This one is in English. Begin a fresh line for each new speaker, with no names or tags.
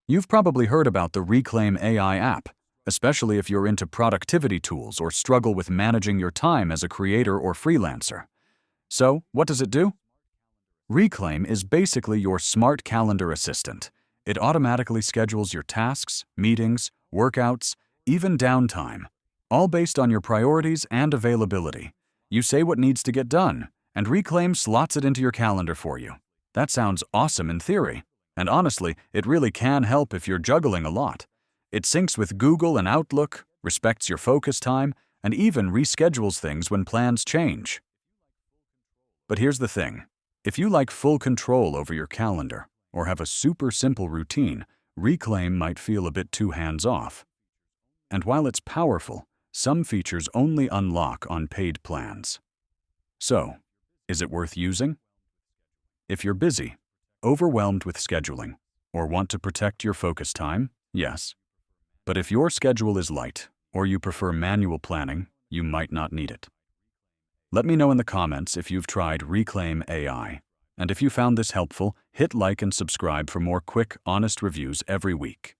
You've probably heard about the Reclaim AI app, especially if you're into productivity tools or struggle with managing your time as a creator or freelancer. So, what does it do? Reclaim is basically your smart calendar assistant. It automatically schedules your tasks, meetings, workouts, even downtime, all based on your priorities and availability. You say what needs to get done, and Reclaim slots it into your calendar for you. That sounds awesome in theory, and honestly, it really can help if you're juggling a lot. It syncs with Google and Outlook, respects your focus time, and even reschedules things when plans change. But here's the thing. If you like full control over your calendar or have a super simple routine, Reclaim might feel a bit too hands-off. And while it's powerful, some features only unlock on paid plans. So, is it worth using? If you're busy, overwhelmed with scheduling, or want to protect your focus time, yes. But if your schedule is light or you prefer manual planning, you might not need it. Let me know in the comments if you've tried Reclaim AI. And if you found this helpful, hit like and subscribe for more quick, honest reviews every week.